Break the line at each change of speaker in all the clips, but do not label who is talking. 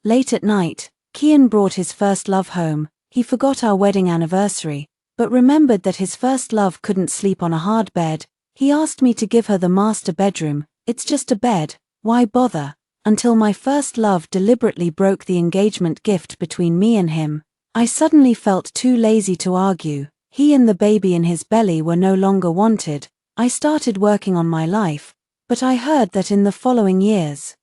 Late at night, Kian brought his first love home. He forgot our wedding anniversary, but remembered that his first love couldn't sleep on a hard bed. He asked me to give her the master bedroom. It's just a bed, why bother? Until my first love deliberately broke the engagement gift between me and him. I suddenly felt too lazy to argue. He and the baby in his belly were no longer wanted. I started working on my life, but I heard that in the following years,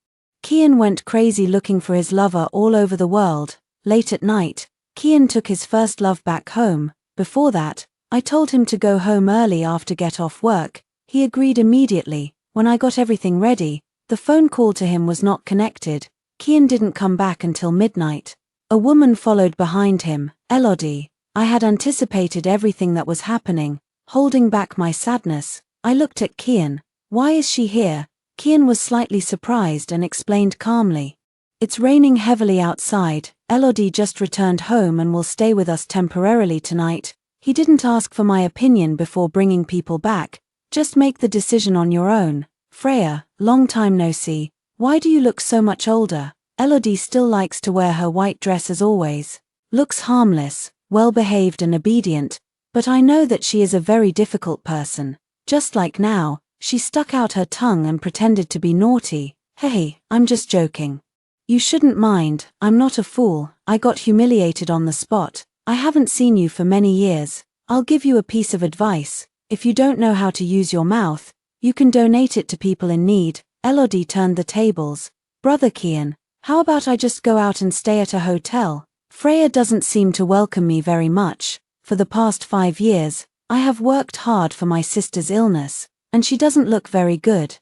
Kian went crazy looking for his lover all over the world. Late at night, Kian took his first love back home. Before that, I told him to go home early after get off work. He agreed immediately. When I got everything ready, the phone call to him was not connected. Kian didn't come back until midnight. A woman followed behind him, Elodie. I had anticipated everything that was happening, holding back my sadness. I looked at Kian. Why is she here? Kian was slightly surprised and explained calmly. It's raining heavily outside. Elodie just returned home and will stay with us temporarily tonight. He didn't ask for my opinion before bringing people back. Just make the decision on your own. Freya, long time no see. Why do you look so much older? Elodie still likes to wear her white dress as always. Looks harmless, well-behaved and obedient, but I know that she is a very difficult person. Just like now, she stuck out her tongue and pretended to be naughty. Hey, I'm just joking. You shouldn't mind, I'm not a fool. I got humiliated on the spot. I haven't seen you for many years. I'll give you a piece of advice. If you don't know how to use your mouth, you can donate it to people in need. Elodie turned the tables. Brother Kian, how about I just go out and stay at a hotel? Freya doesn't seem to welcome me very much. For the past 5 years, I have worked hard for my sister's illness, and she doesn't look very good.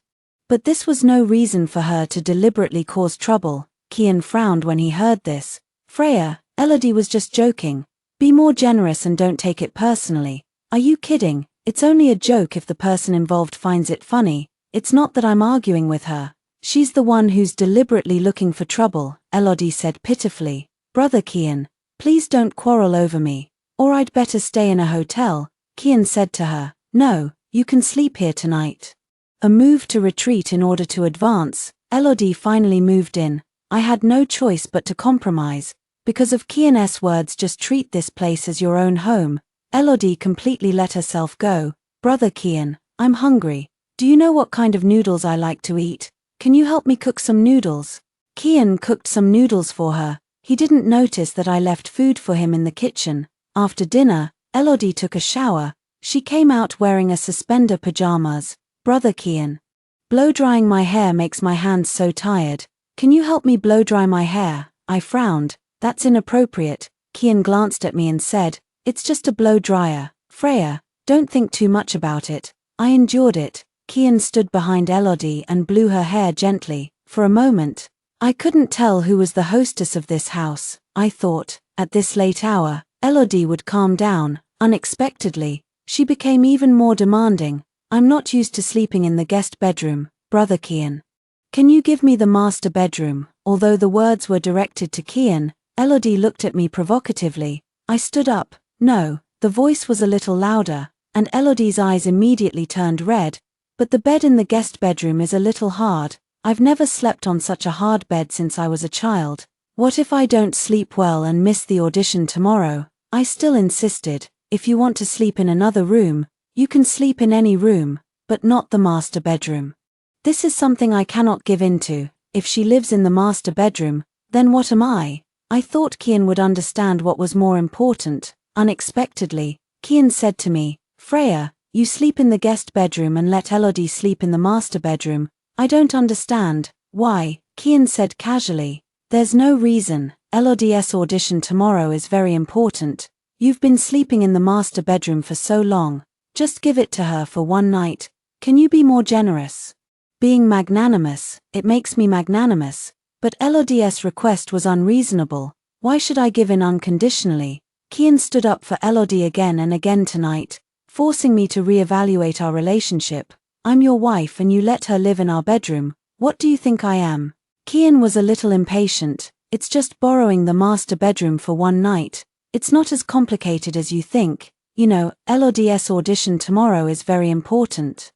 But this was no reason for her to deliberately cause trouble. Kian frowned when he heard this. Freya, Elodie was just joking. Be more generous and don't take it personally. Are you kidding? It's only a joke if the person involved finds it funny. It's not that I'm arguing with her. She's the one who's deliberately looking for trouble, Elodie said pitifully. Brother Kian, please don't quarrel over me, or I'd better stay in a hotel. Kian said to her, no, you can sleep here tonight. A move to retreat in order to advance. Elodie finally moved in. I had no choice but to compromise. Because of Kian's words, just treat this place as your own home. Elodie completely let herself go. Brother Kian, I'm hungry. Do you know what kind of noodles I like to eat? Can you help me cook some noodles? Kian cooked some noodles for her. He didn't notice that I left food for him in the kitchen. After dinner, Elodie took a shower. She came out wearing a suspender pajamas. Brother Kian, blow-drying my hair makes my hands so tired. Can you help me blow-dry my hair? I frowned. That's inappropriate. Kian glanced at me and said, it's just a blow-dryer. Freya, don't think too much about it. I endured it. Kian stood behind Elodie and blew her hair gently. For a moment, I couldn't tell who was the hostess of this house. I thought, at this late hour, Elodie would calm down. Unexpectedly, she became even more demanding. I'm not used to sleeping in the guest bedroom, Brother Kian. Can you give me the master bedroom? Although the words were directed to Kian, Elodie looked at me provocatively. I stood up. No, the voice was a little louder, and Elodie's eyes immediately turned red. But the bed in the guest bedroom is a little hard. I've never slept on such a hard bed since I was a child. What if I don't sleep well and miss the audition tomorrow? I still insisted. If you want to sleep in another room, you can sleep in any room, but not the master bedroom. This is something I cannot give in to. If she lives in the master bedroom, then what am I? I thought Kian would understand what was more important. Unexpectedly, Kian said to me, Freya, you sleep in the guest bedroom and let Elodie sleep in the master bedroom. I don't understand. Why? Kian said casually. There's no reason. Elodie's audition tomorrow is very important. You've been sleeping in the master bedroom for so long. Just give it to her for one night. Can you be more generous? Being magnanimous, it makes me magnanimous. But Elodie's request was unreasonable. Why should I give in unconditionally? Kian stood up for Elodie again and again tonight, forcing me to reevaluate our relationship. I'm your wife and you let her live in our bedroom. What do you think I am? Kian was a little impatient. It's just borrowing the master bedroom for one night. It's not as complicated as you think. You know, Elodie's audition tomorrow is very important.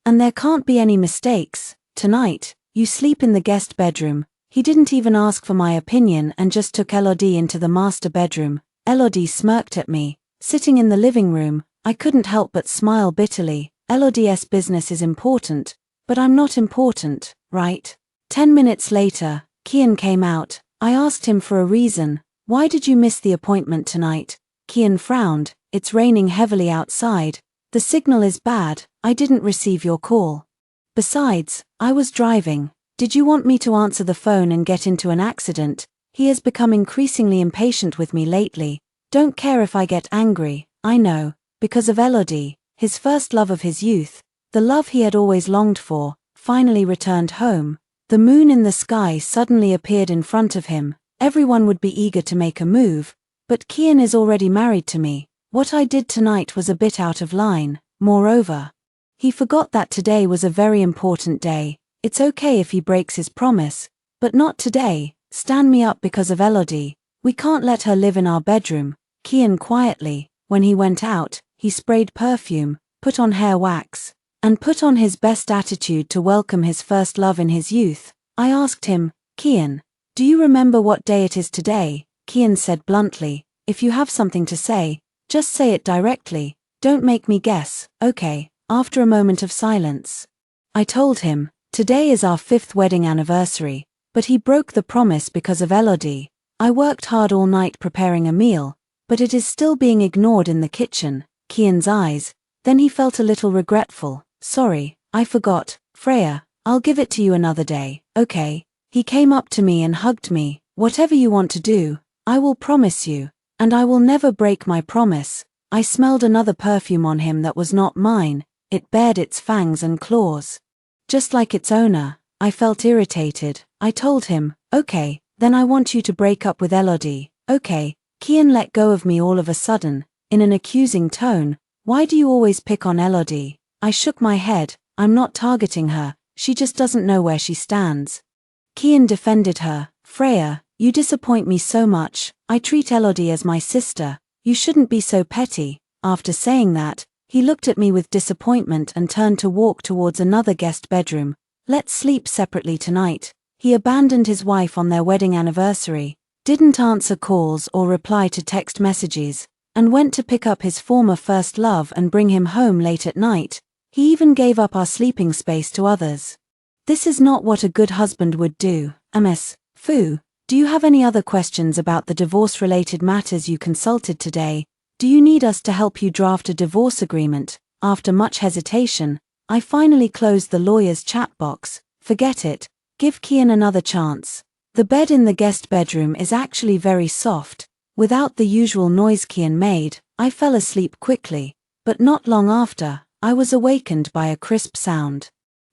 And there can't be any mistakes. Tonight, you sleep in the guest bedroom. He didn't even ask for my opinion and just took Elodie into the master bedroom. Elodie smirked at me. Sitting in the living room, I couldn't help but smile bitterly. Elodie's business is important, but I'm not important, right? 10 minutes later, Kian came out. I asked him for a reason. Why did you miss the appointment tonight? Kian frowned. It's raining heavily outside. The signal is bad. I didn't receive your call. Besides, I was driving. Did you want me to answer the phone and get into an accident? He has become increasingly impatient with me lately. Don't care if I get angry, I know, because of Elodie, his first love of his youth, the love he had always longed for, finally returned home. The moon in the sky suddenly appeared in front of him. Everyone would be eager to make a move, but Kian is already married to me. What I did tonight was a bit out of line. Moreover, he forgot that today was a very important day. It's okay if he breaks his promise, but not today. Stand me up because of Elodie. We can't let her live in our bedroom. Kian quietly, when he went out, he sprayed perfume, put on hair wax, and put on his best attitude to welcome his first love in his youth. I asked him, Kian, do you remember what day it is today? Kian said bluntly, if you have something to say, just say it directly, don't make me guess, okay? After a moment of silence, I told him, today is our 5th wedding anniversary, but he broke the promise because of Elodie. I worked hard all night preparing a meal, but it is still being ignored in the kitchen. Kian's eyes, then he felt a little regretful. Sorry, I forgot. Freya, I'll give it to you another day, okay? He came up to me and hugged me. Whatever you want to do, I will promise you, and I will never break my promise. I smelled another perfume on him that was not mine. It bared its fangs and claws, just like its owner. I felt irritated. I told him, okay, then I want you to break up with Elodie, okay? Kian let go of me all of a sudden, in an accusing tone. Why do you always pick on Elodie? I shook my head. I'm not targeting her, she just doesn't know where she stands. Kian defended her. Freya, you disappoint me so much. I treat Elodie as my sister. You shouldn't be so petty. After saying that, he looked at me with disappointment and turned to walk towards another guest bedroom. Let's sleep separately tonight. He abandoned his wife on their wedding anniversary, didn't answer calls or reply to text messages, and went to pick up his former first love and bring him home late at night. He even gave up our sleeping space to others. This is not what a good husband would do. Ms. Fu, do you have any other questions about the divorce-related matters you consulted today? Do you need us to help you draft a divorce agreement? After much hesitation, I finally closed the lawyer's chat box. Forget it. Give Kian another chance. The bed in the guest bedroom is actually very soft. Without the usual noise Kian made, I fell asleep quickly, but not long after, I was awakened by a crisp sound.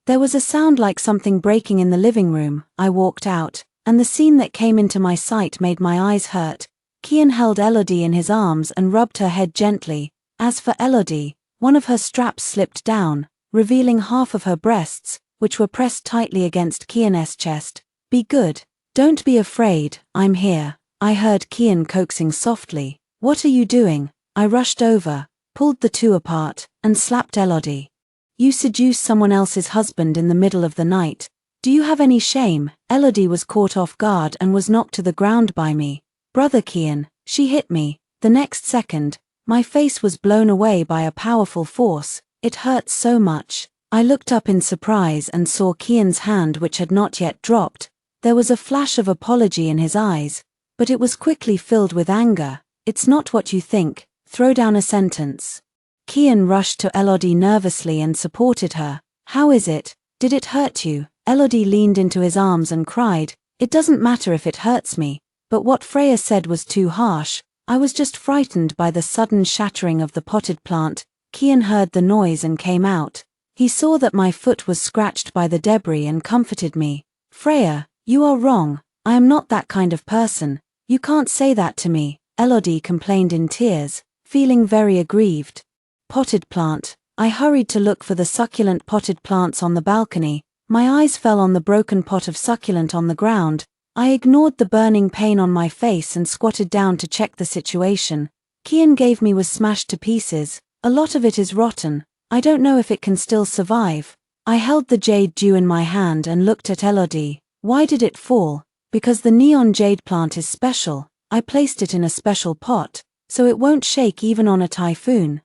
There was a sound like something breaking in the living room. I walked out, and the scene that came into my sight made my eyes hurt. Kian held Elodie in his arms and rubbed her head gently. As for Elodie, one of her straps slipped down, revealing half of her breasts, which were pressed tightly against Kian's chest. Be good. Don't be afraid, I'm here. I heard Kian coaxing softly. What are you doing? I rushed over, pulled the two apart, and slapped Elodie. You seduced someone else's husband in the middle of the night. Do you have any shame? Elodie was caught off guard and was knocked to the ground by me. Brother Kian, she hit me. The next second, my face was blown away by a powerful force. It hurt so much. I looked up in surprise and saw Kian's hand, which had not yet dropped. There was a flash of apology in his eyes, but it was quickly filled with anger. It's not what you think. Throw down a sentence. Kian rushed to Elodie nervously and supported her. How is it? Did it hurt you? Elodie leaned into his arms and cried. It doesn't matter if it hurts me, but what Freya said was too harsh. I was just frightened by the sudden shattering of the potted plant. Kian heard the noise and came out. He saw that my foot was scratched by the debris and comforted me. Freya, you are wrong. I am not that kind of person. You can't say that to me. Elodie complained in tears, feeling very aggrieved. Potted plant. I hurried to look for the succulent potted plants on the balcony. My eyes fell on the broken pot of succulent on the ground. I ignored the burning pain on my face and squatted down to check the situation. Kian gave me was smashed to pieces. A lot of it is rotten. I don't know if it can still survive. I held the jade dew in my hand and looked at Elodie. Why did it fall? Because the neon jade plant is special, I placed it in a special pot, so it won't shake even on a typhoon.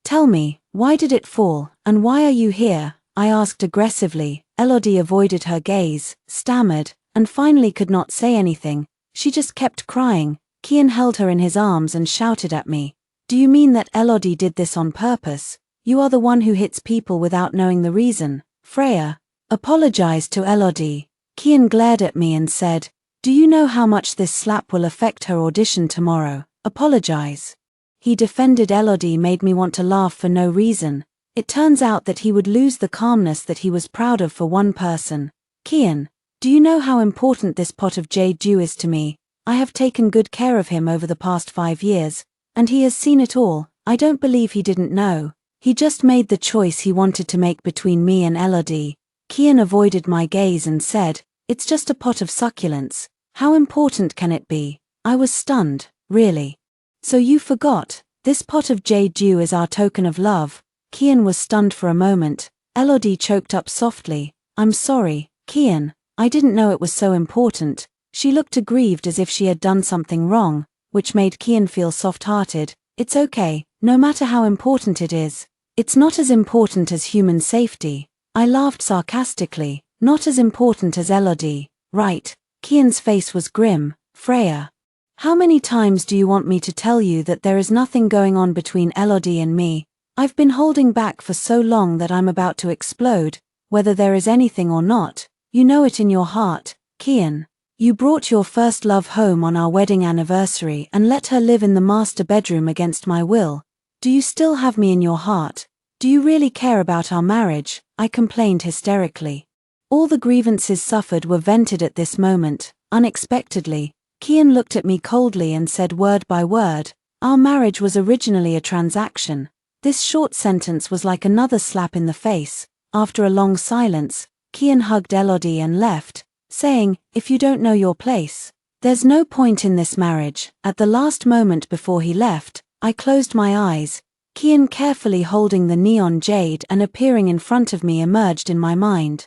Tell me, why did it fall, and why are you here? I asked aggressively. Elodie avoided her gaze, stammered, and finally could not say anything. She just kept crying. Kian held her in his arms and shouted at me. Do you mean that Elodie did this on purpose? You are the one who hits people without knowing the reason. Freya apologized to Elodie. Kian glared at me and said, do you know how much this slap will affect her audition tomorrow? Apologize. He defended Elodie made me want to laugh for no reason. It turns out that he would lose the calmness that he was proud of for one person. Kian, do you know how important this pot of jade dew is to me? I have taken good care of him over the past 5 years, and he has seen it all. I don't believe he didn't know. He just made the choice he wanted to make between me and Elodie. Kian avoided my gaze and said, it's just a pot of succulents. How important can it be? I was stunned, really. So you forgot, this pot of jade dew is our token of love. Kian was stunned for a moment. Elodie choked up softly. I'm sorry, Kian, I didn't know it was so important. She looked aggrieved as if she had done something wrong, which made Kian feel soft-hearted. It's okay, no matter how important it is. It's not as important as human safety. I laughed sarcastically. Not as important as Elodie, right? Kian's face was grim. Freya, how many times do you want me to tell you that there is nothing going on between Elodie and me? I've been holding back for so long that I'm about to explode. Whether there is anything or not, you know it in your heart. Kian, you brought your first love home on our wedding anniversary and let her live in the master bedroom against my will. Do you still have me in your heart? Do you really care about our marriage? I complained hysterically. All the grievances suffered were vented at this moment. Unexpectedly, Kian looked at me coldly and said word by word, our marriage was originally a transaction. This short sentence was like another slap in the face. After a long silence, Kian hugged Elodie and left, saying, if you don't know your place, there's no point in this marriage. At the last moment before he left, I closed my eyes. Kian carefully holding the neon jade and appearing in front of me emerged in my mind.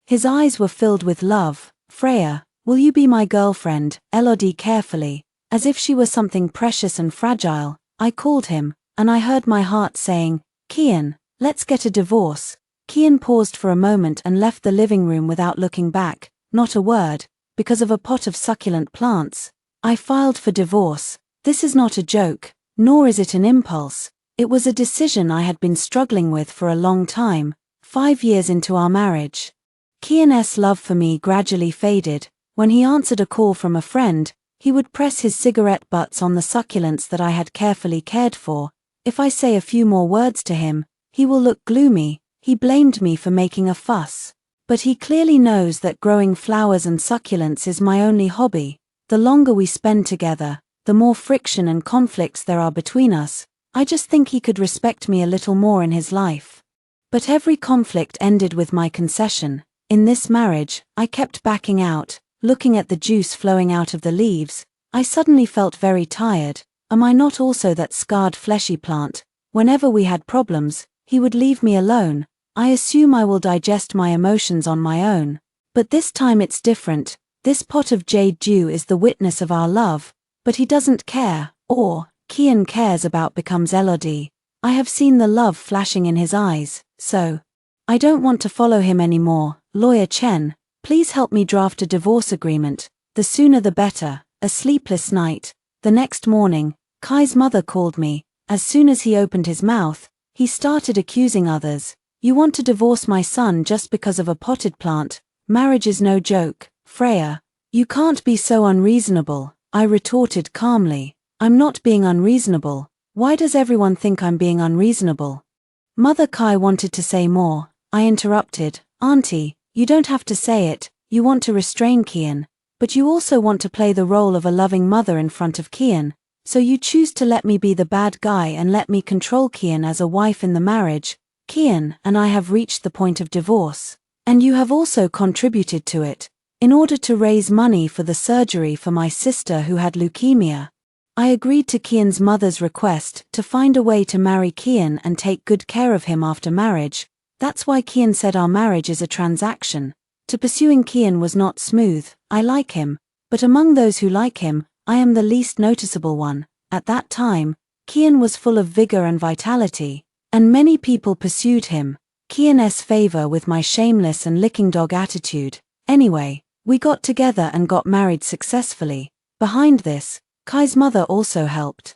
His eyes were filled with love. Freya, will you be my girlfriend? Elodie carefully, as if she were something precious and fragile, I called him, and I heard my heart saying, Kian, let's get a divorce. Kian paused for a moment and left the living room without looking back, not a word, because of a pot of succulent plants. I filed for divorce. This is not a joke, nor is it an impulse. It was a decision I had been struggling with for a long time, 5 years into our marriage. Kian's love for me gradually faded. When he answered a call from a friend, he would press his cigarette butts on the succulents that I had carefully cared for. If I say a few more words to him, he will look gloomy. He blamed me for making a fuss. But he clearly knows that growing flowers and succulents is my only hobby. The longer we spend together, the more friction and conflicts there are between us. I just think he could respect me a little more in his life. But every conflict ended with my concession. In this marriage, I kept backing out, looking at the juice flowing out of the leaves. I suddenly felt very tired. Am I not also that scarred fleshy plant? Whenever we had problems, he would leave me alone. I assume I will digest my emotions on my own. But this time it's different. This pot of jade dew is the witness of our love. But he doesn't care, or, Kian cares about becomes Elodie. I have seen the love flashing in his eyes, so I don't want to follow him anymore. Lawyer Chen, please help me draft a divorce agreement. The sooner the better. A sleepless night. The next morning, Kai's mother called me. As soon as he opened his mouth, he started accusing others. You want to divorce my son just because of a potted plant? Marriage is no joke. Freya, you can't be so unreasonable. I retorted calmly. I'm not being unreasonable. Why does everyone think I'm being unreasonable? Mother Kai wanted to say more. I interrupted. Auntie, you don't have to say it. You want to restrain Kian, but you also want to play the role of a loving mother in front of Kian, so you choose to let me be the bad guy and let me control Kian as a wife in the marriage. Kian and I have reached the point of divorce, and you have also contributed to it, in order to raise money for the surgery for my sister who had leukemia. I agreed to Kian's mother's request to find a way to marry Kian and take good care of him after marriage. That's why Kian said our marriage is a transaction. To pursuing Kian was not smooth. I like him, But among those who like him, I am the least noticeable one. At that time, Kian was full of vigor and vitality, and many people pursued him. Kian's favor with my shameless and licking dog attitude. Anyway, we got together and got married successfully. Behind this, Kai's mother also helped.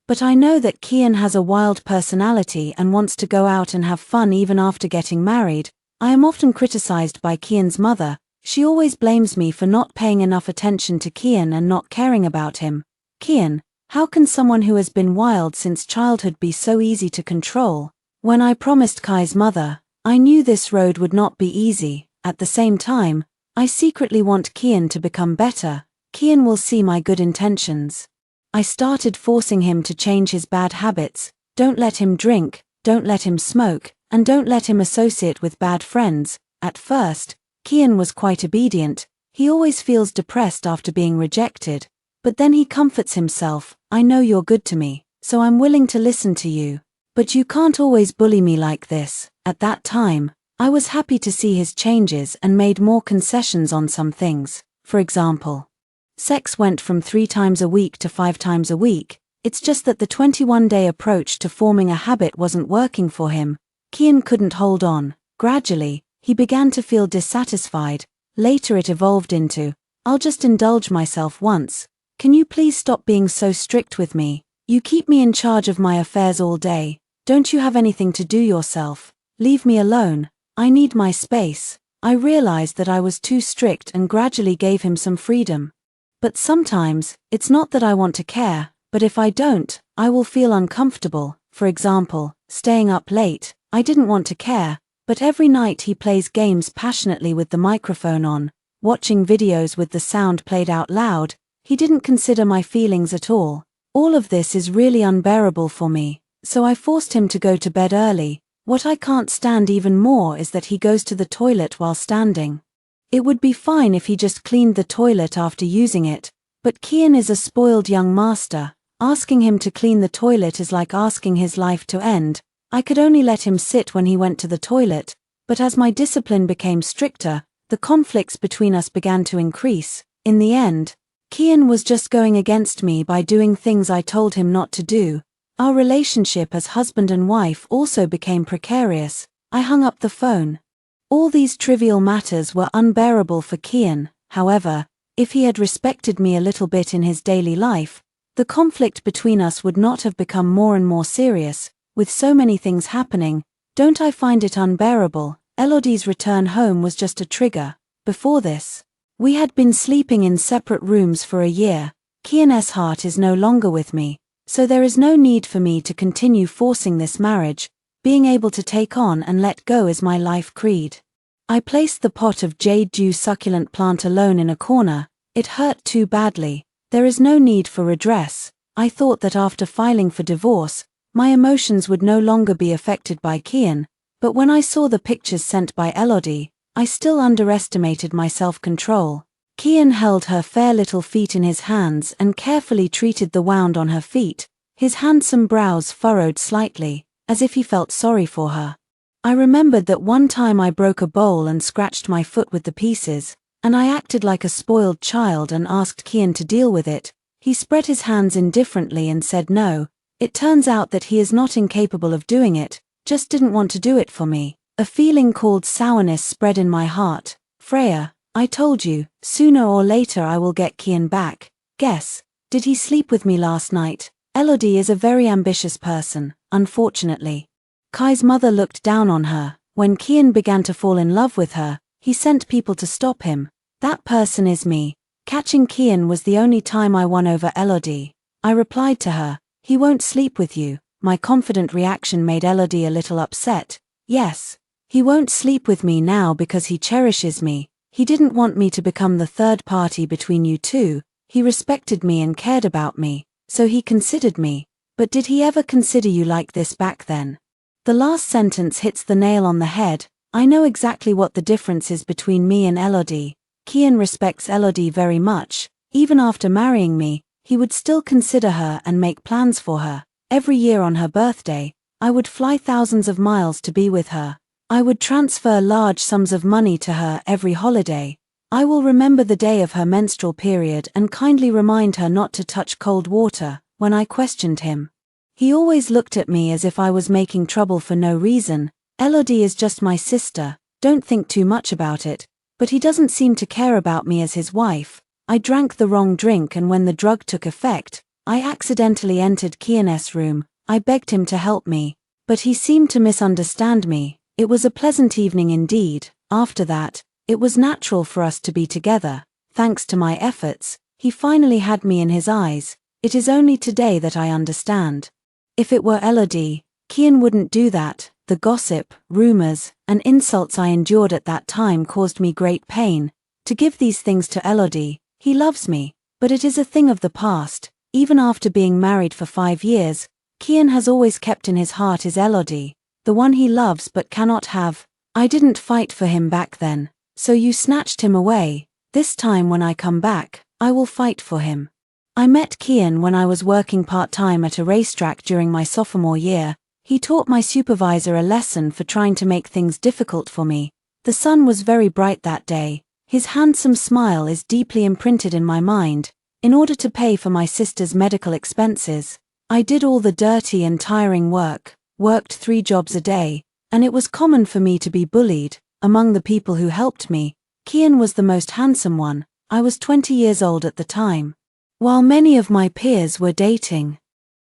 But I know that Kian has a wild personality and wants to go out and have fun even after getting married. I am often criticized by Kian's mother. She always blames me for not paying enough attention to Kian and not caring about him. Kian, how can someone who has been wild since childhood be so easy to control? When I promised Kai's mother, I knew this road would not be easy. At the same time, I secretly want Kian to become better. Kian will see my good intentions. I started forcing him to change his bad habits. Don't let him drink, don't let him smoke, and don't let him associate with bad friends. At first, Kian was quite obedient. He always feels depressed after being rejected. But then he comforts himself. I know you're good to me, so I'm willing to listen to you. But you can't always bully me like this. At that time, I was happy to see his changes and made more concessions on some things. For example, sex went from 3 times a week to 5 times a week. It's just that the 21-day approach to forming a habit wasn't working for him. Kian couldn't hold on. Gradually, he began to feel dissatisfied. Later it evolved into, I'll just indulge myself once. Can you please stop being so strict with me? You keep me in charge of my affairs all day. Don't you have anything to do yourself? Leave me alone. I need my space. I realized that I was too strict and gradually gave him some freedom. But sometimes, it's not that I want to care, but if I don't, I will feel uncomfortable. For example, staying up late. I didn't want to care, but every night he plays games passionately with the microphone on, watching videos with the sound played out loud. He didn't consider my feelings at all. All of this is really unbearable for me, so I forced him to go to bed early. What I can't stand even more is that he goes to the toilet while standing. It would be fine if he just cleaned the toilet after using it, but Kian is a spoiled young master. Asking him to clean the toilet is like asking his life to end. I could only let him sit when he went to the toilet, but as my discipline became stricter, the conflicts between us began to increase. In the end, Kian was just going against me by doing things I told him not to do. Our relationship as husband and wife also became precarious. I hung up the phone. All these trivial matters were unbearable for Kian. However, if he had respected me a little bit in his daily life, the conflict between us would not have become more and more serious. With so many things happening, don't I find it unbearable? Elodie's return home was just a trigger. Before this, we had been sleeping in separate rooms for a year. Kian's heart is no longer with me, so there is no need for me to continue forcing this marriage. Being able to take on and let go is my life creed. I placed the pot of jade dew succulent plant alone in a corner. It hurt too badly. There is no need for redress. I thought that after filing for divorce, my emotions would no longer be affected by Kian, but when I saw the pictures sent by Elodie, I still underestimated my self-control. Kian held her fair little feet in his hands and carefully treated the wound on her feet. His handsome brows furrowed slightly, as if he felt sorry for her. I remembered that one time I broke a bowl and scratched my foot with the pieces, and I acted like a spoiled child and asked Kian to deal with it. He spread his hands indifferently and said no. It turns out that he is not incapable of doing it, just didn't want to do it for me. A feeling called sourness spread in my heart. Freya, I told you, sooner or later I will get Kian back. Guess, did he sleep with me last night? Elodie is a very ambitious person, unfortunately. Kai's mother looked down on her. When Kian began to fall in love with her, he sent people to stop him. That person is me. Catching Kian was the only time I won over Elodie. I replied to her, he won't sleep with you. My confident reaction made Elodie a little upset. Yes, he won't sleep with me now because he cherishes me. He didn't want me to become the third party between you two. He respected me and cared about me, so he considered me. But did he ever consider you like this back then? The last sentence hits the nail on the head. I know exactly what the difference is between me and Elodie. Kian respects Elodie very much. Even after marrying me, he would still consider her and make plans for her. Every year on her birthday, I would fly thousands of miles to be with her. I would transfer large sums of money to her every holiday. I will remember the day of her menstrual period and kindly remind her not to touch cold water. When I questioned him, he always looked at me as if I was making trouble for no reason. Elodie is just my sister, don't think too much about it. But he doesn't seem to care about me as his wife. I drank the wrong drink, and when the drug took effect, I accidentally entered Kian's room. I begged him to help me, but he seemed to misunderstand me. It was a pleasant evening indeed. After that, it was natural for us to be together. Thanks to my efforts, he finally had me in his eyes. It is only today that I understand. If it were Elodie, Kian wouldn't do that. The gossip, rumors, and insults I endured at that time caused me great pain. To give these things to Elodie, he loves me, but it is a thing of the past. Even after being married for 5 years, Kian has always kept in his heart is Elodie, the one he loves but cannot have. I didn't fight for him back then, so you snatched him away. This time when I come back, I will fight for him. I met Kian when I was working part-time at a racetrack during my sophomore year. He taught my supervisor a lesson for trying to make things difficult for me. The sun was very bright that day. His handsome smile is deeply imprinted in my mind. In order to pay for my sister's medical expenses, I did all the dirty and tiring work, worked 3 jobs a day, and it was common for me to be bullied. Among the people who helped me, Kian was the most handsome one. I was 20 years old at the time. While many of my peers were dating,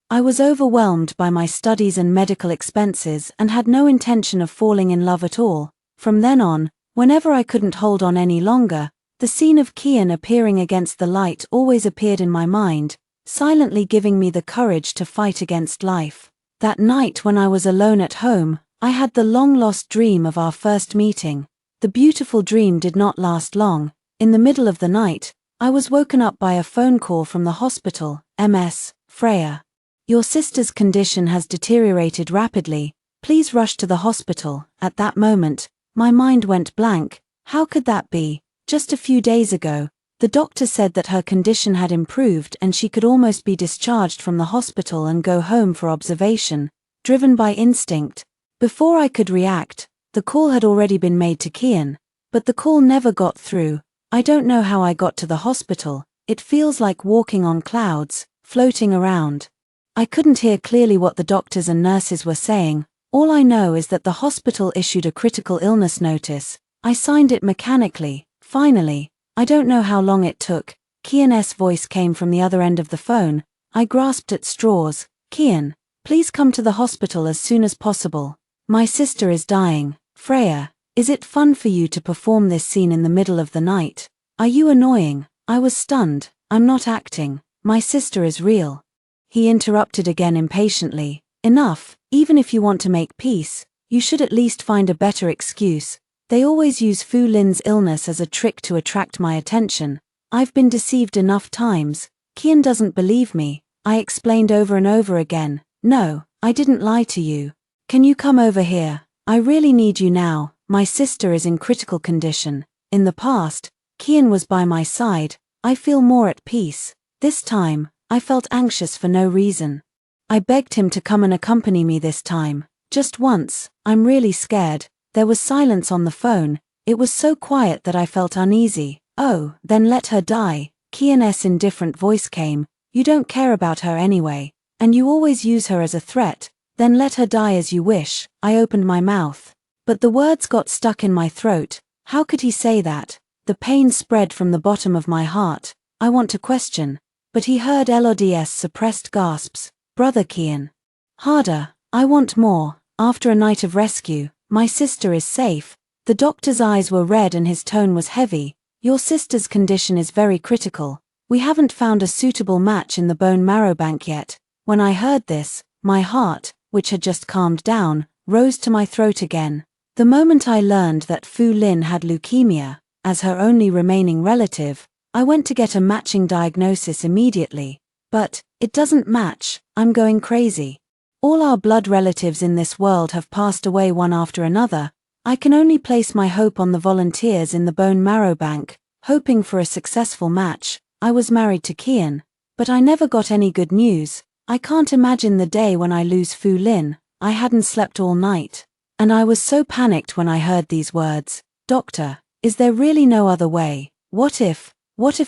I was overwhelmed by my studies and medical expenses and had no intention of falling in love at all. From then on, whenever I couldn't hold on any longer, the scene of Kian appearing against the light always appeared in my mind, silently giving me the courage to fight against life. That night when I was alone at home, I had the long-lost dream of our first meeting. The beautiful dream did not last long. In the middle of the night, I was woken up by a phone call from the hospital. Ms. Freya, your sister's condition has deteriorated rapidly. Please rush to the hospital. At that moment, my mind went blank. How could that be? Just a few days ago, the doctor said that her condition had improved and she could almost be discharged from the hospital and go home for observation. Driven by instinct, before I could react, the call had already been made to Kian, but the call never got through. I don't know how I got to the hospital. It feels like walking on clouds, floating around. I couldn't hear clearly what the doctors and nurses were saying. All I know is that the hospital issued a critical illness notice. I signed it mechanically. Finally, I don't know how long it took. Kian's voice came from the other end of the phone. I grasped at straws. Kian, please come to the hospital as soon as possible. My sister is dying. Freya, is it fun for you to perform this scene in the middle of the night? Are you annoying? I was stunned. I'm not acting. My sister is real. He interrupted again impatiently. Enough. Even if you want to make peace, you should at least find a better excuse. They always use Fu Lin's illness as a trick to attract my attention. I've been deceived enough times. Kian doesn't believe me. I explained over and over again. No, I didn't lie to you. Can you come over here? I really need you now. My sister is in critical condition. In the past, Kian was by my side. I feel more at peace. This time, I felt anxious for no reason. I begged him to come and accompany me this time. Just once. I'm really scared. There was silence on the phone. It was so quiet that I felt uneasy. Oh, then let her die. Kian's indifferent voice came. You don't care about her anyway, and you always use her as a threat. Then let her die as you wish. I opened my mouth, but the words got stuck in my throat. How could he say that? The pain spread from the bottom of my heart. I want to question, but he heard Elodie's suppressed gasps. Brother Kian. Harder. I want more. After a night of rescue, my sister is safe. The doctor's eyes were red and his tone was heavy. Your sister's condition is very critical. We haven't found a suitable match in the bone marrow bank yet. When I heard this, my heart, which had just calmed down, rose to my throat again. The moment I learned that Fu Lin had leukemia, as her only remaining relative, I went to get a matching diagnosis immediately. But, it doesn't match. I'm going crazy. All our blood relatives in this world have passed away one after another. I can only place my hope on the volunteers in the bone marrow bank, hoping for a successful match. I was married to Kian, but I never got any good news. I can't imagine the day when I lose Fu Lin. I hadn't slept all night. And I was so panicked when I heard these words. Doctor, is there really no other way? What if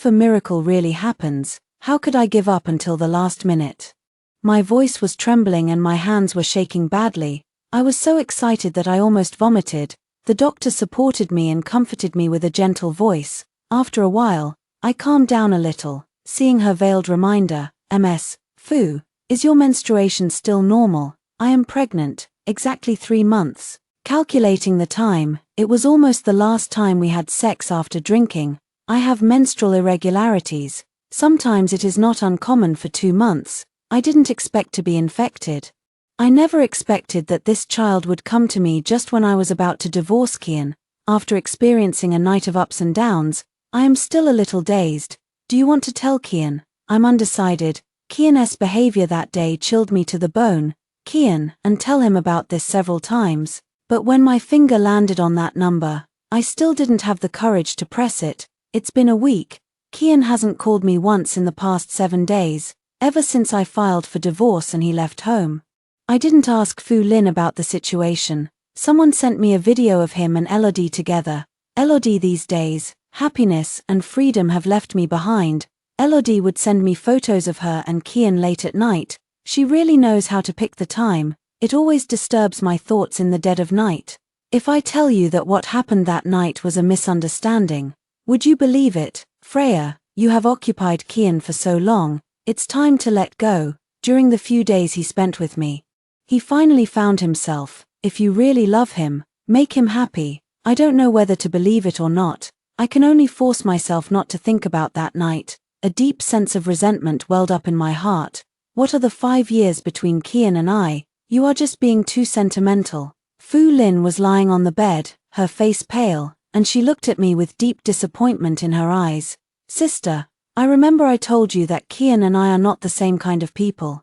a miracle really happens? How could I give up until the last minute? My voice was trembling and my hands were shaking badly. I was so excited that I almost vomited. The doctor supported me and comforted me with a gentle voice. After a while, I calmed down a little, seeing her veiled reminder, "Ms. Fu, is your menstruation still normal? I am pregnant, exactly 3 months. Calculating the time, it was almost the last time we had sex after drinking. I have menstrual irregularities. Sometimes it is not uncommon for 2 months. I didn't expect to be infected. I never expected that this child would come to me just when I was about to divorce Kian. After experiencing a night of ups and downs, I am still a little dazed. Do you want to tell Kian? I'm undecided. Kian's behavior that day chilled me to the bone. Kian, and tell him about this several times. But when my finger landed on that number, I still didn't have the courage to press it. It's been a week. Kian hasn't called me once in the past 7 days, ever since I filed for divorce and he left home. I didn't ask Fu Lin about the situation. Someone sent me a video of him and Elodie together. Elodie these days, happiness and freedom have left me behind. Elodie would send me photos of her and Kian late at night. She really knows how to pick the time. It always disturbs my thoughts in the dead of night. If I tell you that what happened that night was a misunderstanding, would you believe it? Freya, you have occupied Kian for so long, it's time to let go. During the few days he spent with me, he finally found himself. If you really love him, make him happy. I don't know whether to believe it or not. I can only force myself not to think about that night. A deep sense of resentment welled up in my heart. What are the 5 years between Kian and I? You are just being too sentimental. Fu Lin was lying on the bed, her face pale, and she looked at me with deep disappointment in her eyes. Sister, I remember I told you that Kian and I are not the same kind of people.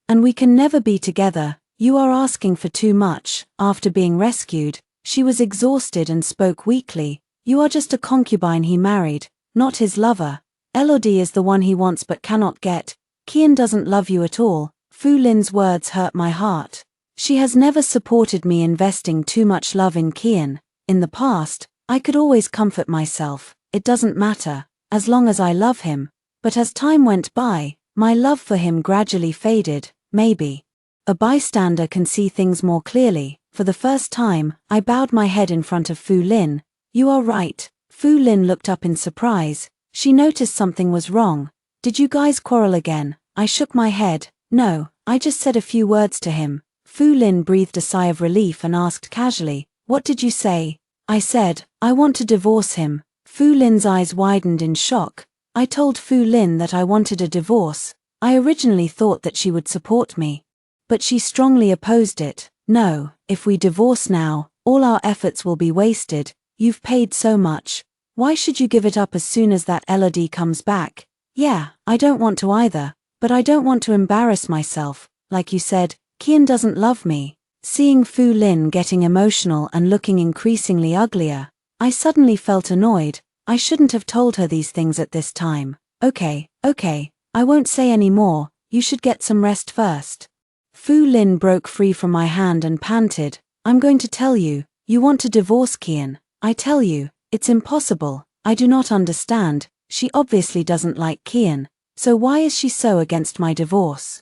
And we can never be together. You are asking for too much. After being rescued, she was exhausted and spoke weakly. You are just a concubine he married, not his lover. Elodie is the one he wants but cannot get. Kian doesn't love you at all. Fu Lin's words hurt my heart. She has never supported me investing too much love in Kian. In the past, I could always comfort myself. It doesn't matter, as long as I love him. But as time went by, my love for him gradually faded. Maybe a bystander can see things more clearly. For the first time, I bowed my head in front of Fu Lin. You are right. Fu Lin looked up in surprise. She noticed something was wrong. Did you guys quarrel again? I shook my head. No, I just said a few words to him. Fu Lin breathed a sigh of relief and asked casually, what did you say? I said, I want to divorce him. Fu Lin's eyes widened in shock. I told Fu Lin that I wanted a divorce. I originally thought that she would support me. But she strongly opposed it. No, if we divorce now, all our efforts will be wasted. You've paid so much. Why should you give it up as soon as that Elodie comes back? Yeah, I don't want to either, but I don't want to embarrass myself. Like you said, Kian doesn't love me. Seeing Fu Lin getting emotional and looking increasingly uglier, I suddenly felt annoyed. I shouldn't have told her these things at this time. Okay, I won't say any more. You should get some rest first. Fu Lin broke free from my hand and panted, I'm going to tell you, you want to divorce Kian. I tell you, it's impossible. I do not understand. She obviously doesn't like Kian, so why is she so against my divorce?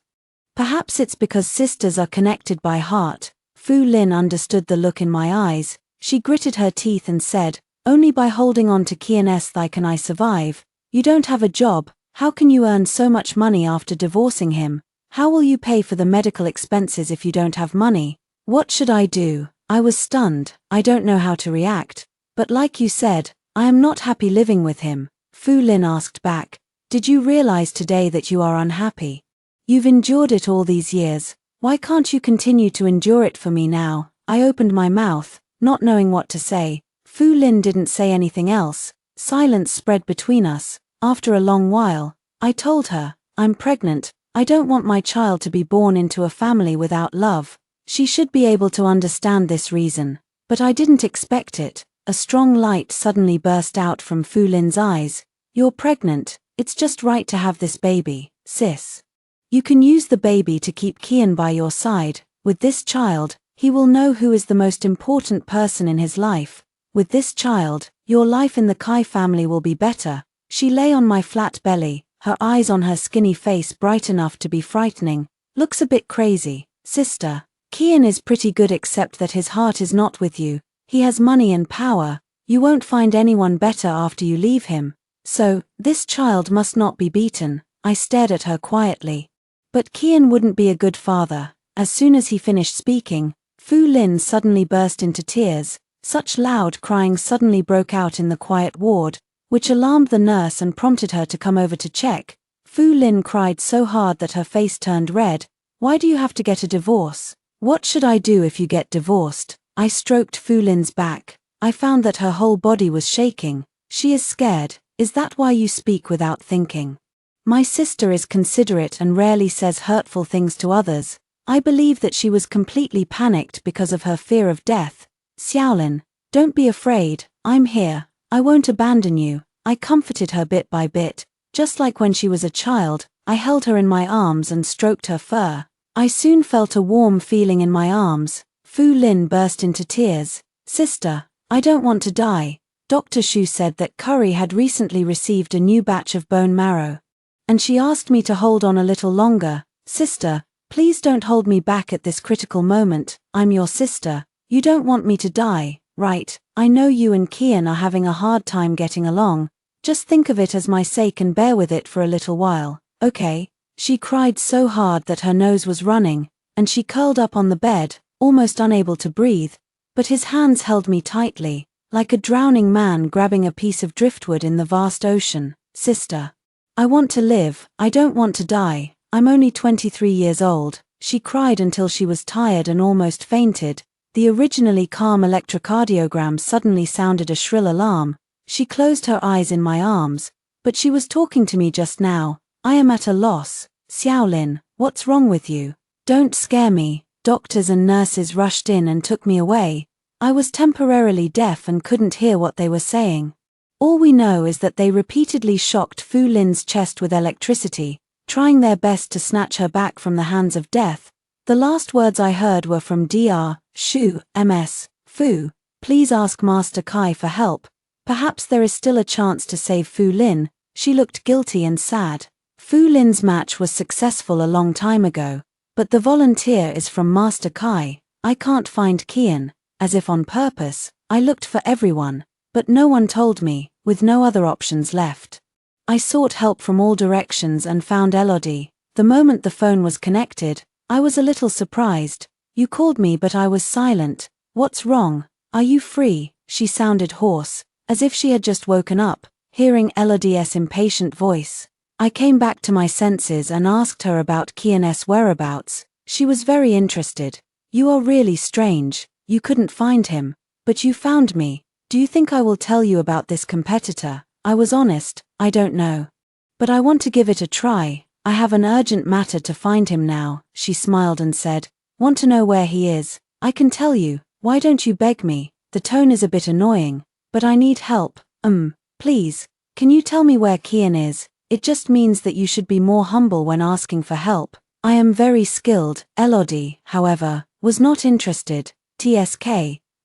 Perhaps it's because sisters are connected by heart. Fu Lin understood the look in my eyes. She gritted her teeth and said, only by holding on to Kian's thigh can I survive. You don't have a job. How can you earn so much money after divorcing him? How will you pay for the medical expenses if you don't have money? What should I do? I was stunned. I don't know how to react. But like you said, I am not happy living with him. Fu Lin asked back, did you realize today that you are unhappy? You've endured it all these years. Why can't you continue to endure it for me now? I opened my mouth, not knowing what to say. Fu Lin didn't say anything else. Silence spread between us. After a long while, I told her, I'm pregnant. I don't want my child to be born into a family without love. She should be able to understand this reason. But I didn't expect it. A strong light suddenly burst out from Fu Lin's eyes. You're pregnant. It's just right to have this baby, sis. You can use the baby to keep Kian by your side. With this child, he will know who is the most important person in his life. with this child, your life in the Kai family will be better. She lay on my flat belly, her eyes on her skinny face bright enough to be frightening. Looks a bit crazy, sister. Kian is pretty good except that his heart is not with you. He has money and power. You won't find anyone better after you leave him. So, this child must not be beaten. I stared at her quietly. But Kian wouldn't be a good father. As soon as he finished speaking, Fu Lin suddenly burst into tears. Such loud crying suddenly broke out in the quiet ward, which alarmed the nurse and prompted her to come over to check. Fu Lin cried so hard that her face turned red. Why do you have to get a divorce? What should I do if you get divorced? I stroked Fu Lin's back. I found that her whole body was shaking. She is scared. Is that why you speak without thinking? My sister is considerate and rarely says hurtful things to others. I believe that she was completely panicked because of her fear of death. Xiaolin, don't be afraid, I'm here. I won't abandon you. I comforted her bit by bit. Just like when she was a child, I held her in my arms and stroked her fur. I soon felt a warm feeling in my arms. Fu Lin burst into tears. Sister, I don't want to die. Dr. Shu said that Curry had recently received a new batch of bone marrow. And she asked me to hold on a little longer. Sister, please don't hold me back at this critical moment. I'm your sister. You don't want me to die, right? I know you and Kian are having a hard time getting along. Just think of it as my sake and bear with it for a little while, okay? She cried so hard that her nose was running, and she curled up on the bed, almost unable to breathe, but his hands held me tightly, like a drowning man grabbing a piece of driftwood in the vast ocean. Sister, I want to live, I don't want to die, I'm only 23 years old. She cried until she was tired and almost fainted. The originally calm electrocardiogram suddenly sounded a shrill alarm. She closed her eyes in my arms, but she was talking to me just now. I am at a loss. Xiaolin, what's wrong with you? Don't scare me. Doctors and nurses rushed in and took me away. I was temporarily deaf and couldn't hear what they were saying. All we know is that they repeatedly shocked Fu Lin's chest with electricity, trying their best to snatch her back from the hands of death. The last words I heard were from Dr. Shu, MS. Fu, please ask Master Kai for help. Perhaps there is still a chance to save Fu Lin. She looked guilty and sad. Fu Lin's match was successful a long time ago, but the volunteer is from Master Kai. I can't find Kian. As if on purpose, I looked for everyone, but no one told me, with no other options left. I sought help from all directions and found Elodie. The moment the phone was connected, I was a little surprised. You called me but I was silent. What's wrong? Are you free? She sounded hoarse, as if she had just woken up. Hearing Elodie's impatient voice, I came back to my senses and asked her about Kian's whereabouts. She was very interested. You are really strange. You couldn't find him, but you found me. Do you think I will tell you about this competitor? I was honest, I don't know. But I want to give it a try. I have an urgent matter to find him now. She smiled and said, want to know where he is? I can tell you. Why don't you beg me? The tone is a bit annoying, but I need help. Please, can you tell me where Kian is? It just means that you should be more humble when asking for help. I am very skilled. Elodie, however, was not interested. TSK,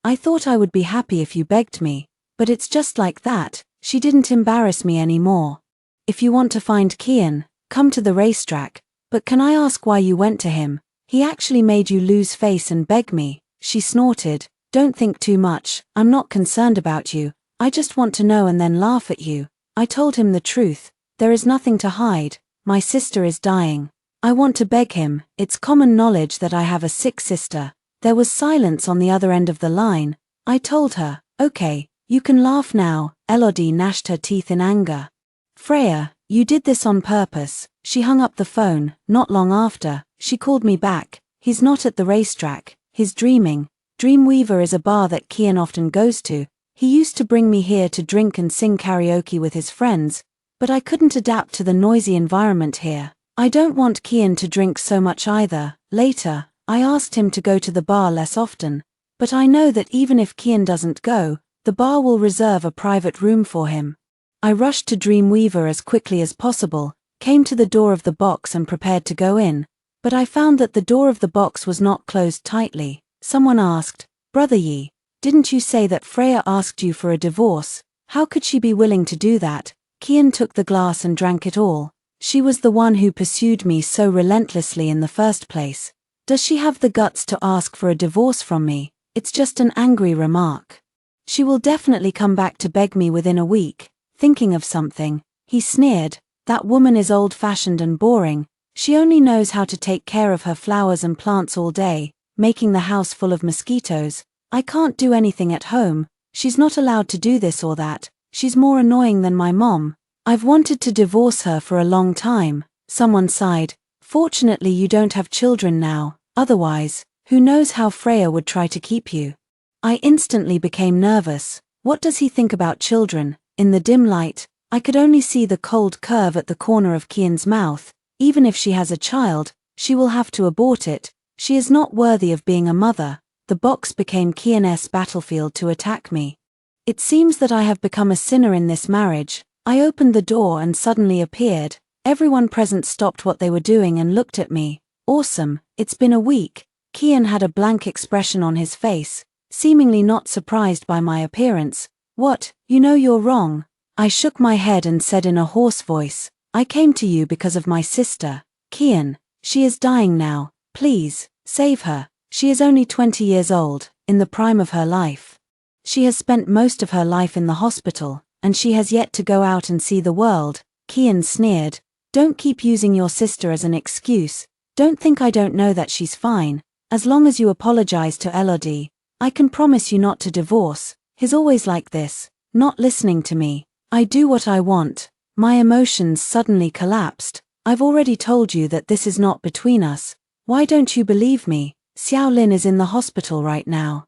I thought I would be happy if you begged me, but it's just like that. She didn't embarrass me anymore. If you want to find Kian, come to the racetrack, but can I ask why you went to him? He actually made you lose face and beg me. She snorted. Don't think too much, I'm not concerned about you, I just want to know and then laugh at you. I told him the truth. There is nothing to hide. My sister is dying. I want to beg him. It's common knowledge that I have a sick sister. There was silence on the other end of the line. I told her, okay, you can laugh now. Elodie gnashed her teeth in anger. Freya, you did this on purpose. She hung up the phone. Not long after, she called me back. He's not at the racetrack. He's dreaming. Dreamweaver is a bar that Kian often goes to. He used to bring me here to drink and sing karaoke with his friends, but I couldn't adapt to the noisy environment here. I don't want Kian to drink so much either. Later, I asked him to go to the bar less often, but I know that even if Kian doesn't go, the bar will reserve a private room for him. I rushed to Dreamweaver as quickly as possible, came to the door of the box and prepared to go in, but I found that the door of the box was not closed tightly. Someone asked, Brother Yi, Didn't you say that Freya asked you for a divorce? How could she be willing to do that? Kian took the glass and drank it all. She was the one who pursued me so relentlessly in the first place. Does she have the guts to ask for a divorce from me? It's just an angry remark. She will definitely come back to beg me within a week. Thinking of something, he sneered. That woman is old-fashioned and boring. She only knows how to take care of her flowers and plants all day, making the house full of mosquitoes. I can't do anything at home. She's not allowed to do this or that. She's more annoying than my mom. I've wanted to divorce her for a long time. Someone sighed. Fortunately you don't have children now. Otherwise, who knows how Freya would try to keep you. I instantly became nervous. What does he think about children? In the dim light, I could only see the cold curve at the corner of Kian's mouth. Even if she has a child, she will have to abort it. She is not worthy of being a mother. The box became Kian's battlefield to attack me. It seems that I have become a sinner in this marriage. I opened the door and suddenly appeared. Everyone present stopped what they were doing and looked at me. Awesome, it's been a week. Kian had a blank expression on his face, seemingly not surprised by my appearance. What, you know you're wrong. I shook my head and said in a hoarse voice, I came to you because of my sister. Kian, she is dying now. Please, save her. She is only 20 years old, in the prime of her life. She has spent most of her life in the hospital, and she has yet to go out and see the world. Kian sneered. Don't keep using your sister as an excuse. Don't think I don't know that she's fine. As long as you apologize to Elodie, I can promise you not to divorce. He's always like this, not listening to me. I do what I want. My emotions suddenly collapsed. I've already told you that this is not between us. Why don't you believe me? Xiaolin is in the hospital right now,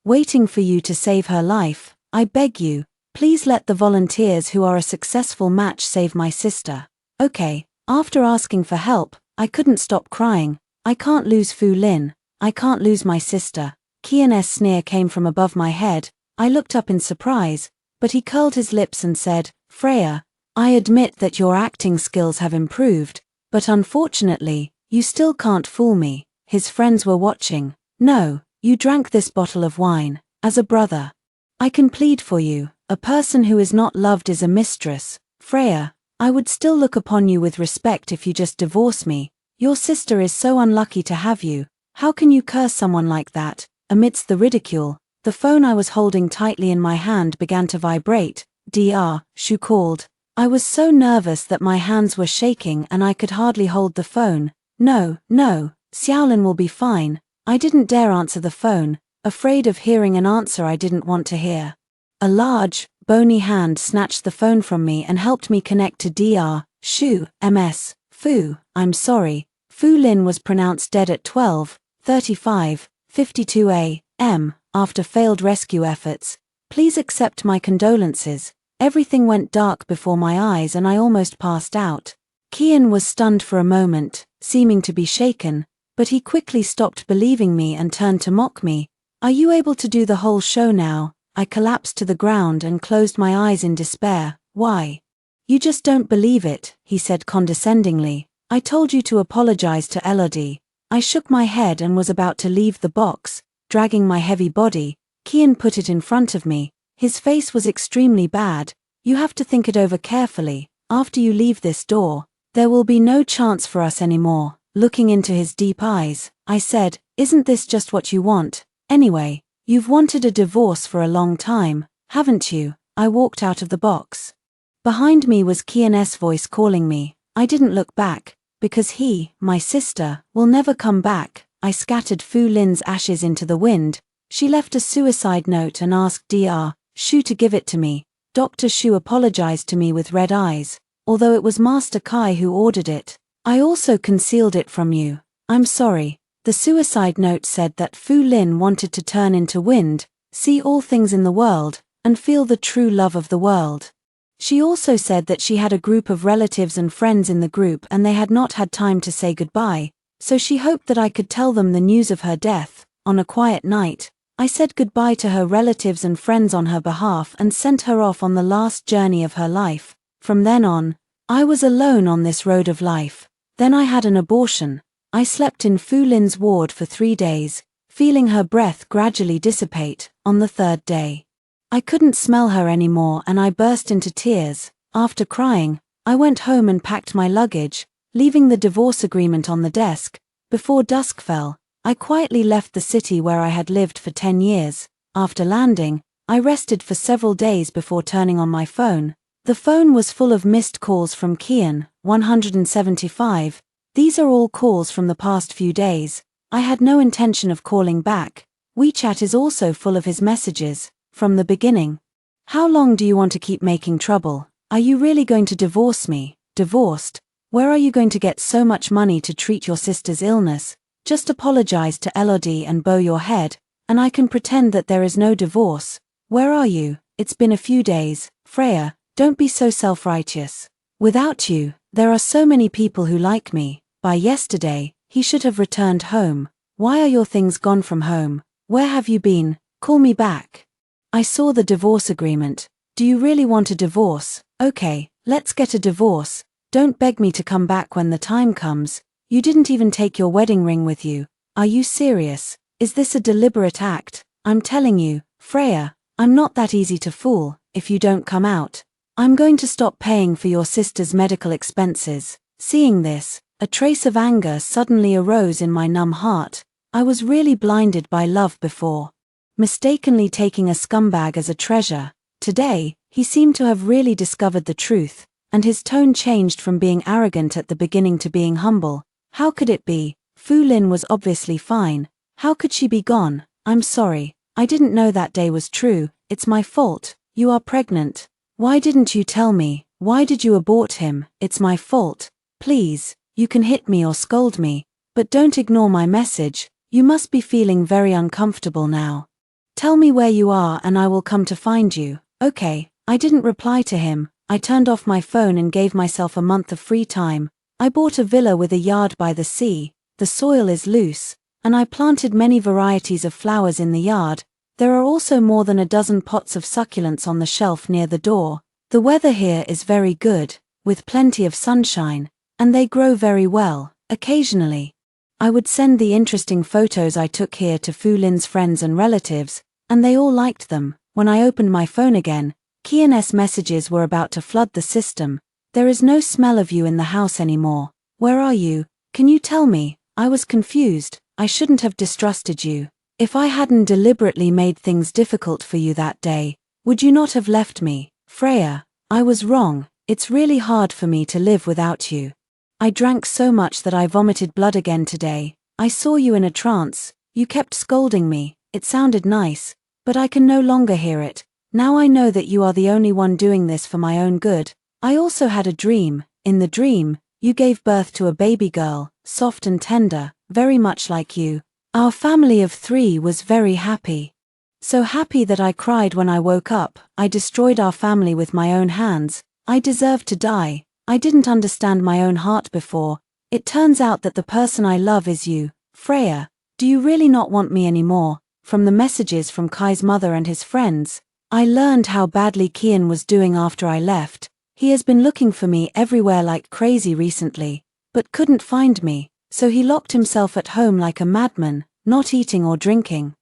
waiting for you to save her life. I beg you, please let the volunteers who are a successful match save my sister. Okay, after asking for help, I couldn't stop crying. I can't lose Fu Lin. I can't lose my sister. Kian's sneer came from above my head. I looked up in surprise, but he curled his lips and said, Freya, I admit that your acting skills have improved, but unfortunately, you still can't fool me. His friends were watching. No, you drank this bottle of wine, as a brother. I can plead for you. A person who is not loved is a mistress. Freya, I would still look upon you with respect if you just divorce me. Your sister is so unlucky to have you. How can you curse someone like that? Amidst the ridicule, the phone I was holding tightly in my hand began to vibrate. Dr. Shu called. I was so nervous that my hands were shaking and I could hardly hold the phone. No, Xiaolin will be fine. I didn't dare answer the phone, afraid of hearing an answer I didn't want to hear. A large, bony hand snatched the phone from me and helped me connect to Dr. Shu. Ms. Fu, I'm sorry. Fu Lin was pronounced dead at 12:35:52 a.m. after failed rescue efforts. Please accept my condolences. Everything went dark before my eyes and I almost passed out. Kian was stunned for a moment, seeming to be shaken, but he quickly stopped believing me and turned to mock me. Are you able to do the whole show now? I collapsed to the ground and closed my eyes in despair. Why? You just don't believe it, he said condescendingly. I told you to apologize to Elodie. I shook my head and was about to leave the box, dragging my heavy body. Kian put it in front of me. His face was extremely bad. You have to think it over carefully. After you leave this door, there will be no chance for us anymore. Looking into his deep eyes, I said, isn't this just what you want? Anyway, you've wanted a divorce for a long time, haven't you? I walked out of the box. Behind me was Kian's voice calling me. I didn't look back, because he, my sister, will never come back. I scattered Fu Lin's ashes into the wind. She left a suicide note and asked Dr. Shu to give it to me. Dr. Shu apologized to me with red eyes, although it was Master Kai who ordered it. I also concealed it from you. I'm sorry. The suicide note said that Fu Lin wanted to turn into wind, see all things in the world, and feel the true love of the world. She also said that she had a group of relatives and friends in the group and they had not had time to say goodbye, so she hoped that I could tell them the news of her death. On a quiet night, I said goodbye to her relatives and friends on her behalf and sent her off on the last journey of her life. From then on, I was alone on this road of life. Then I had an abortion. I slept in Fu Lin's ward for 3 days, feeling her breath gradually dissipate. on the third day. I couldn't smell her anymore and I burst into tears. After crying, I went home and packed my luggage, leaving the divorce agreement on the desk. Before dusk fell, I quietly left the city where I had lived for 10 years. After landing, I rested for several days before turning on my phone. The phone was full of missed calls from Kian, 175. These are all calls from the past few days. I had no intention of calling back. WeChat is also full of his messages, from the beginning. How long do you want to keep making trouble? Are you really going to divorce me? Divorced? Where are you going to get so much money to treat your sister's illness? Just apologize to Elodie and bow your head, and I can pretend that there is no divorce. Where are you? It's been a few days. Freya, don't be so self-righteous. Without you, there are so many people who like me. By yesterday, he should have returned home. Why are your things gone from home? Where have you been? Call me back. I saw the divorce agreement. Do you really want a divorce? Okay, let's get a divorce. Don't beg me to come back when the time comes. You didn't even take your wedding ring with you. Are you serious? Is this a deliberate act? I'm telling you, Freya, I'm not that easy to fool. If you don't come out, I'm going to stop paying for your sister's medical expenses. Seeing this, a trace of anger suddenly arose in my numb heart. I was really blinded by love before, mistakenly taking a scumbag as a treasure. Today, he seemed to have really discovered the truth, and his tone changed from being arrogant at the beginning to being humble. How could it be? Fu Lin was obviously fine. How could she be gone? I'm sorry. I didn't know that day was true. It's my fault. You are pregnant. Why didn't you tell me? Why did you abort him? It's my fault. Please, you can hit me or scold me, but don't ignore my message. You must be feeling very uncomfortable now. Tell me where you are and I will come to find you. Okay, I didn't reply to him. I turned off my phone and gave myself a month of free time. I bought a villa with a yard by the sea. The soil is loose, and I planted many varieties of flowers in the yard. There are also more than a dozen pots of succulents on the shelf near the door. The weather here is very good, with plenty of sunshine, and they grow very well. Occasionally, I would send the interesting photos I took here to Fu Lin's friends and relatives, and they all liked them. When I opened my phone again, Kian's messages were about to flood the system. There is no smell of you in the house anymore. Where are you? Can you tell me? I was confused. I shouldn't have distrusted you. If I hadn't deliberately made things difficult for you that day, would you not have left me? Freya, I was wrong. It's really hard for me to live without you. I drank so much that I vomited blood again today. I saw you in a trance. You kept scolding me. It sounded nice, but I can no longer hear it. Now I know that you are the only one doing this for my own good. I also had a dream. In the dream, you gave birth to a baby girl, soft and tender, very much like you. Our family of 3 was very happy. So happy that I cried when I woke up. I destroyed our family with my own hands. I deserved to die. I didn't understand my own heart before. It turns out that the person I love is you. Freya, do you really not want me anymore? From the messages from Kai's mother and his friends, I learned how badly Kian was doing after I left. He has been looking for me everywhere like crazy recently, but couldn't find me, so he locked himself at home like a madman, not eating or drinking,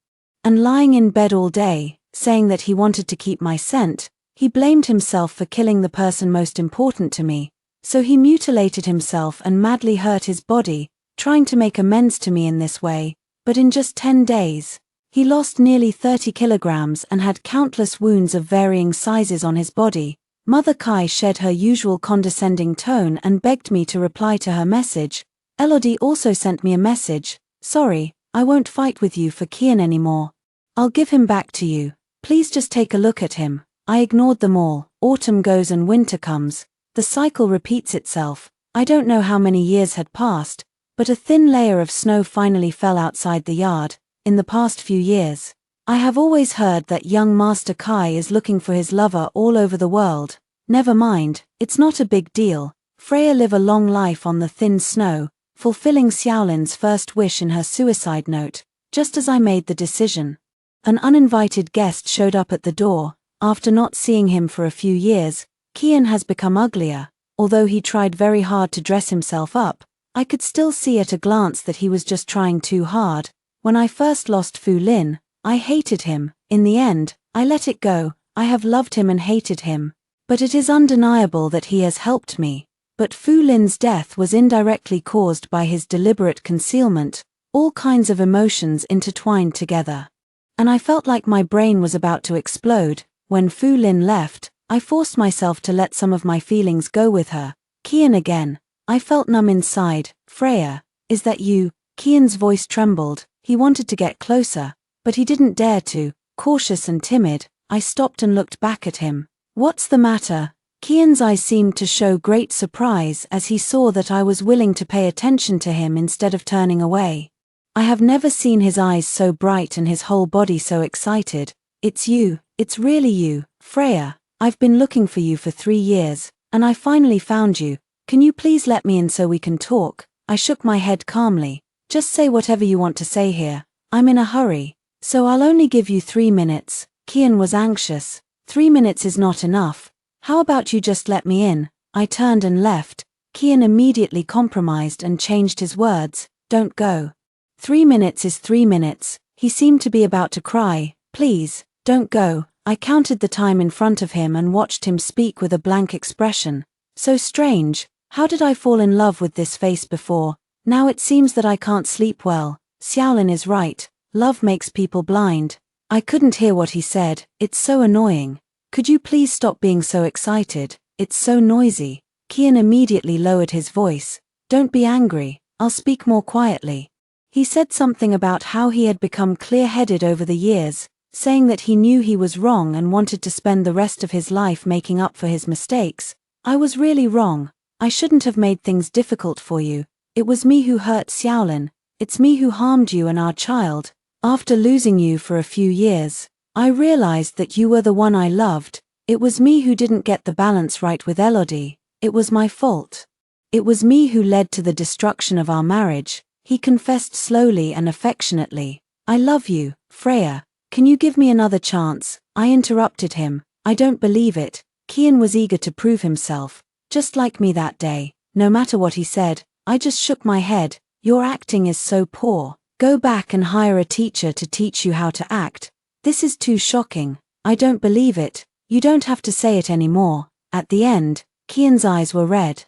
and lying in bed all day, saying that he wanted to keep my scent. He blamed himself for killing the person most important to me, so he mutilated himself and madly hurt his body, trying to make amends to me in this way. But in just 10 days, he lost nearly 30 kilograms and had countless wounds of varying sizes on his body. Mother Kai shed her usual condescending tone and begged me to reply to her message. Elodie also sent me a message. Sorry, I won't fight with you for Kian anymore. I'll give him back to you. Please just take a look at him. I ignored them all. Autumn goes and winter comes. The cycle repeats itself. I don't know how many years had passed, but a thin layer of snow finally fell outside the yard. In the past few years, I have always heard that young Master Kai is looking for his lover all over the world. Never mind, it's not a big deal. Freya live a long life on the thin snow, fulfilling Xiaolin's first wish in her suicide note, just as I made the decision. An uninvited guest showed up at the door. After not seeing him for a few years, Kian has become uglier. Although he tried very hard to dress himself up, I could still see at a glance that he was just trying too hard. When I first lost Fu Lin, I hated him. In the end, I let it go. I have loved him and hated him. But it is undeniable that he has helped me. But Fu Lin's death was indirectly caused by his deliberate concealment, all kinds of emotions intertwined together. And I felt like my brain was about to explode. When Fu Lin left, I forced myself to let some of my feelings go with her. Kian again. I felt numb inside. Freya, is that you? Kian's voice trembled. He wanted to get closer, but he didn't dare to. Cautious and timid, I stopped and looked back at him. What's the matter? Kian's eyes seemed to show great surprise as he saw that I was willing to pay attention to him instead of turning away. I have never seen his eyes so bright and his whole body so excited. It's you, it's really you, Freya. I've been looking for you for 3 years, and I finally found you. Can you please let me in so we can talk? I shook my head calmly. Just say whatever you want to say here. I'm in a hurry, so I'll only give you 3 minutes. Kian was anxious. 3 minutes is not enough. How about you just let me in? I turned and left. Kian immediately compromised and changed his words. Don't go. 3 minutes is 3 minutes. He seemed to be about to cry. Please, don't go. I counted the time in front of him and watched him speak with a blank expression. So strange. How did I fall in love with this face before? Now it seems that I can't sleep well. Xiaolin is right. Love makes people blind. I couldn't hear what he said. It's so annoying. Could you please stop being so excited? It's so noisy. Kian immediately lowered his voice. Don't be angry. I'll speak more quietly. He said something about how he had become clear-headed over the years, saying that he knew he was wrong and wanted to spend the rest of his life making up for his mistakes. I was really wrong. I shouldn't have made things difficult for you. It was me who hurt Xiaolin. It's me who harmed you and our child. After losing you for a few years, I realized that you were the one I loved. It was me who didn't get the balance right with Elodie. It was my fault. It was me who led to the destruction of our marriage. He confessed slowly and affectionately. I love you, Freya. Can you give me another chance? I interrupted him. I don't believe it. Kian was eager to prove himself. Just like me that day. No matter what he said, I just shook my head. Your acting is so poor. Go back and hire a teacher to teach you how to act. This is too shocking. I don't believe it. You don't have to say it anymore. At the end, Kian's eyes were red.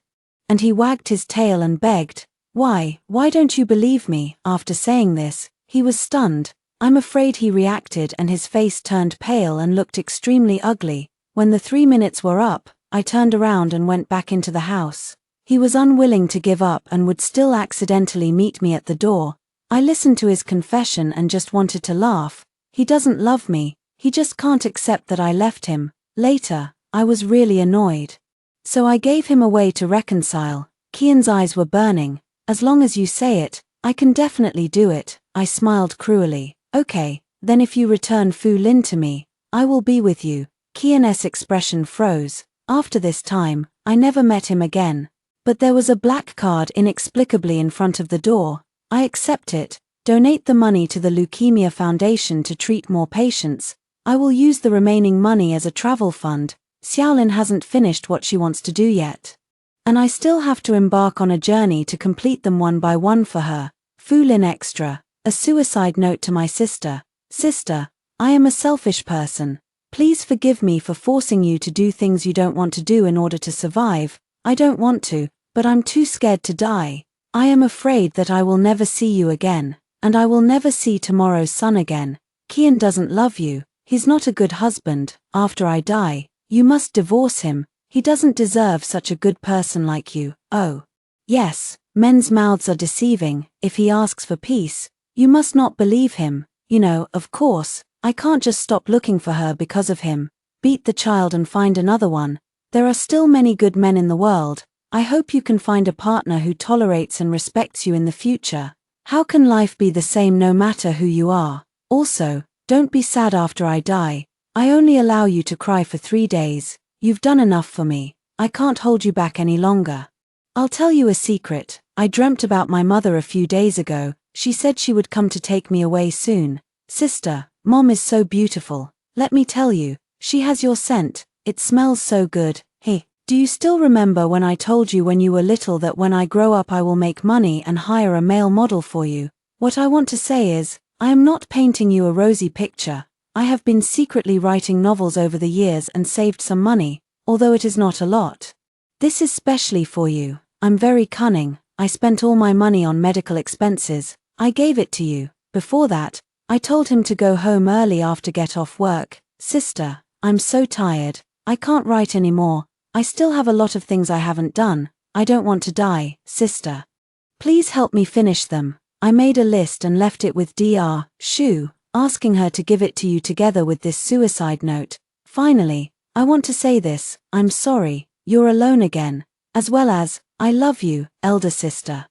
And he wagged his tail and begged. Why don't you believe me? After saying this, he was stunned. I'm afraid he reacted and his face turned pale and looked extremely ugly. When the 3 minutes were up, I turned around and went back into the house. He was unwilling to give up and would still accidentally meet me at the door. I listened to his confession and just wanted to laugh. He doesn't love me, he just can't accept that I left him. Later, I was really annoyed. So I gave him a way to reconcile. Kian's eyes were burning. As long as you say it, I can definitely do it. I smiled cruelly. Okay, then if you return Fu Lin to me, I will be with you. Kian's expression froze. After this time, I never met him again. But there was a black card inexplicably in front of the door. I accept it. Donate the money to the Leukemia Foundation to treat more patients. I will use the remaining money as a travel fund. Xiaolin hasn't finished what she wants to do yet. And I still have to embark on a journey to complete them one by one for her. Fu Lin Extra. A suicide note to my sister. Sister, I am a selfish person. Please forgive me for forcing you to do things you don't want to do in order to survive. I don't want to, but I'm too scared to die. I am afraid that I will never see you again, and I will never see tomorrow's sun again. Kian doesn't love you. He's not a good husband. After I die, you must divorce him. He doesn't deserve such a good person like you. Oh. Yes, men's mouths are deceiving. If he asks for peace, you must not believe him. You know, of course, I can't just stop looking for her because of him. Beat the child and find another one. There are still many good men in the world. I hope you can find a partner who tolerates and respects you in the future. How can life be the same no matter who you are? Also, don't be sad after I die. I only allow you to cry for 3 days. You've done enough for me. I can't hold you back any longer. I'll tell you a secret. I dreamt about my mother a few days ago. She said she would come to take me away soon. Sister, Mom is so beautiful. Let me tell you, she has your scent. It smells so good. Hey, do you still remember when I told you when you were little that when I grow up I will make money and hire a male model for you? What I want to say is, I am not painting you a rosy picture. I have been secretly writing novels over the years and saved some money, although it is not a lot. This is specially for you. I'm very cunning. I spent all my money on medical expenses. I gave it to you. Before that, I told him to go home early after get off work. Sister, I'm so tired. I can't write anymore. I still have a lot of things I haven't done. I don't want to die, sister. Please help me finish them. I made a list and left it with Dr. Shu, asking her to give it to you together with this suicide note. Finally, I want to say this, I'm sorry, you're alone again, as well as, I love you, elder sister.